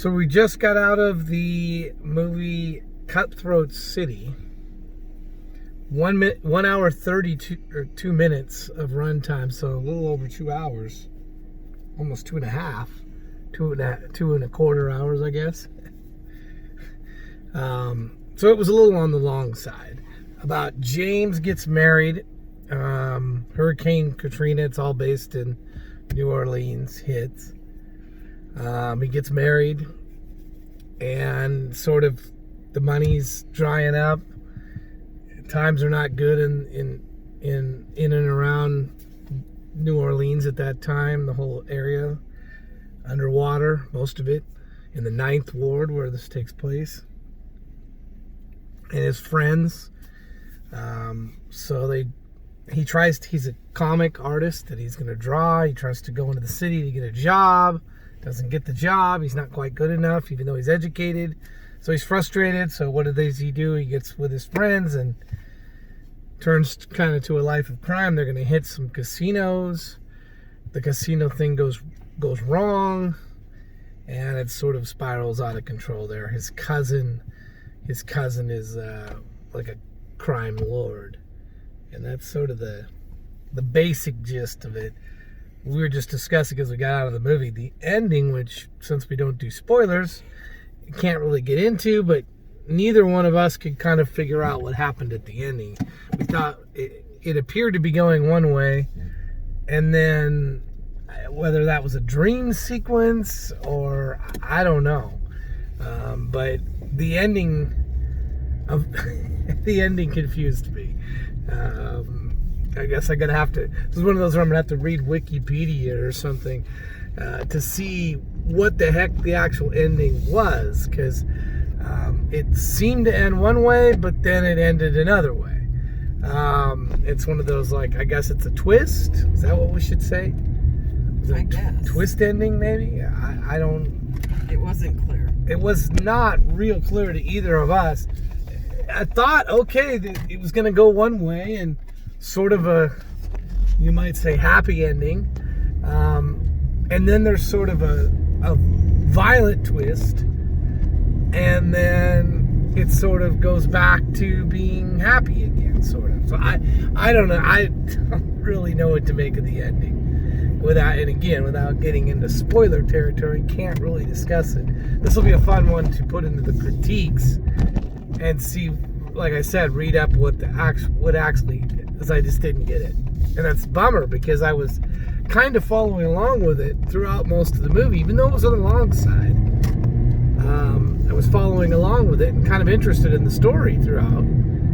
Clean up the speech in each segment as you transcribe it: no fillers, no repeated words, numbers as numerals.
So we just got out of the movie Cutthroat City. 1 hour 32 or 2 minutes of runtime, so a little over 2 hours, almost 2.5, two and a quarter hours, I guess. So it was a little on the long side. About James gets married. Hurricane Katrina, it's all based in New Orleans, hits. He gets married, and sort of the money's drying up. Times are not good in and around New Orleans at that time. The whole area underwater, most of it, in the 9th Ward where this takes place. And his friends, he's a comic artist that he's going to draw. He tries to go into the city to get a job. Doesn't get the job. He's not quite good enough, even though he's educated. So he's frustrated. So what does he do? He gets with his friends and turns kind of to a life of crime. They're going to hit some casinos. The casino thing goes wrong, and it sort of spirals out of control there. His cousin is like a crime lord, and that's sort of the basic gist of it. We were just discussing as we got out of the movie the ending, which, since we don't do spoilers, can't really get into, but neither one of us could kind of figure out what happened at the ending. We thought it appeared to be going one way, and then whether that was a dream sequence or I don't know, but the ending confused me. I guess I'm gonna have to. This is one of those where I'm gonna have to read Wikipedia or something to see what the heck the actual ending was, because it seemed to end one way, but then it ended another way. It's one of those, like, I guess it's a twist. Is that what we should say? I guess. Twist ending, maybe? I don't. It wasn't clear. It was not real clear to either of us. I thought, okay, it was going to go one way and sort of a, you might say, happy ending. And then there's sort of a violent twist. And then it sort of goes back to being happy again, sort of. So I don't know. I don't really know what to make of the ending. Without getting into spoiler territory, can't really discuss it. This will be a fun one to put into the critiques and see, like I said, read up what actually, because I just didn't get it. And that's a bummer, because I was kind of following along with it throughout most of the movie, even though it was on the long side. I was following along with it and kind of interested in the story throughout,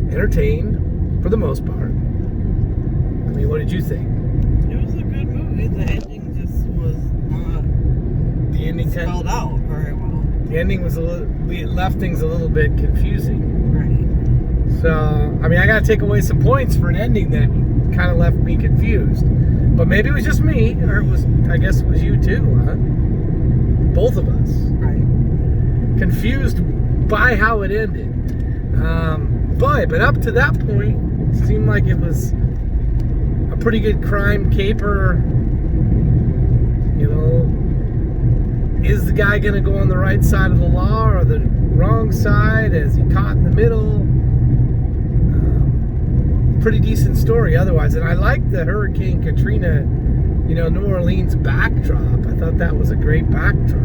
entertained for the most part. I mean, what did you think? It was a good movie. The ending just was not spelled out very well. The ending was it left things a little bit confusing. Right. So, I mean, I got to take away some points for an ending that kind of left me confused. But maybe it was just me, or I guess it was you too, huh? Both of us. Right. Confused by how it ended. But up to that point, it seemed like it was a pretty good crime caper. You know, is the guy going to go on the right side of the law or the wrong side? Is he caught in the middle? Pretty decent story otherwise. And I like the Hurricane Katrina, New Orleans backdrop. I thought that was a great backdrop.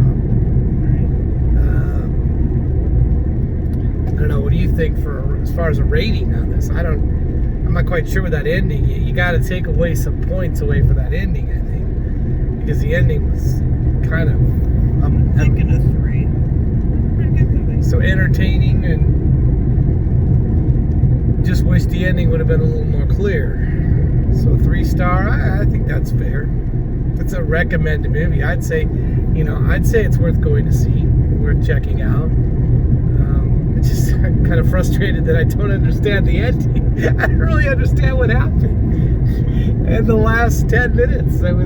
I don't know, what do you think as far as a rating on this? I'm not quite sure with that ending. You got to take away some points away for that ending, I think, because the ending was kind of I'm thinking a 3. Pretty good movie. So entertaining, and just wish the ending would have been a little more clear. So 3-star, I think that's fair. It's a recommended movie. I'd say it's worth going to see, worth checking out. Just kind of frustrated that I don't understand the ending. I don't really understand what happened. And the last 10 minutes, and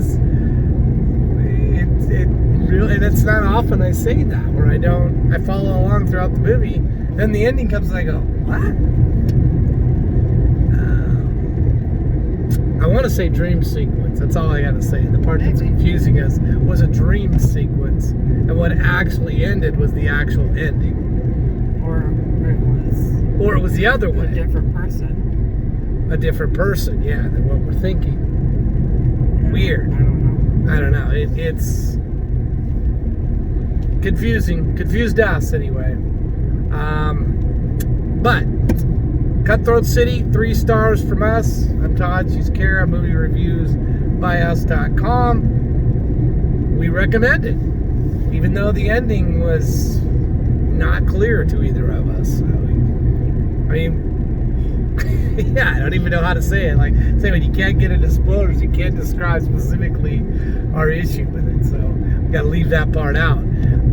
it's not often I say that, where I follow along throughout the movie, then the ending comes and I go, what? I want to say dream sequence. That's all I got to say. The part that's Maybe. confusing us was a dream sequence, and what actually ended was the actual ending. Or it was the other way. A different person. A different person, yeah, than what we're thinking. Weird. I don't know. It's confusing. Confused us, anyway. But Cutthroat City, 3 stars from us. I'm Todd. She's Kara. Movie reviews by us.com. We recommend it, even though the ending was not clear to either of us. I mean, yeah, I don't even know how to say it. Like, when you can't get into spoilers, you can't describe specifically our issue with it. So we got to leave that part out.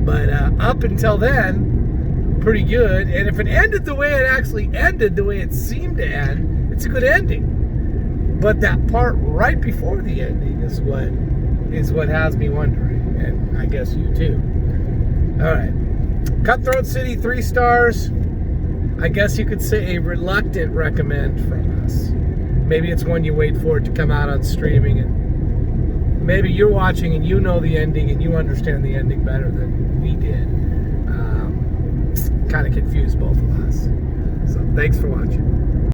But up until then, pretty good. And if it ended the way it actually ended, the way it seemed to end, it's a good ending. But that part right before the ending is what has me wondering, and I guess you too. All right, Cutthroat City, 3 stars. I guess you could say a reluctant recommend from us. Maybe it's one you wait for it to come out on streaming, and maybe you're watching and you know the ending and you understand the ending better than we did. Kind of confused both of us. So thanks for watching.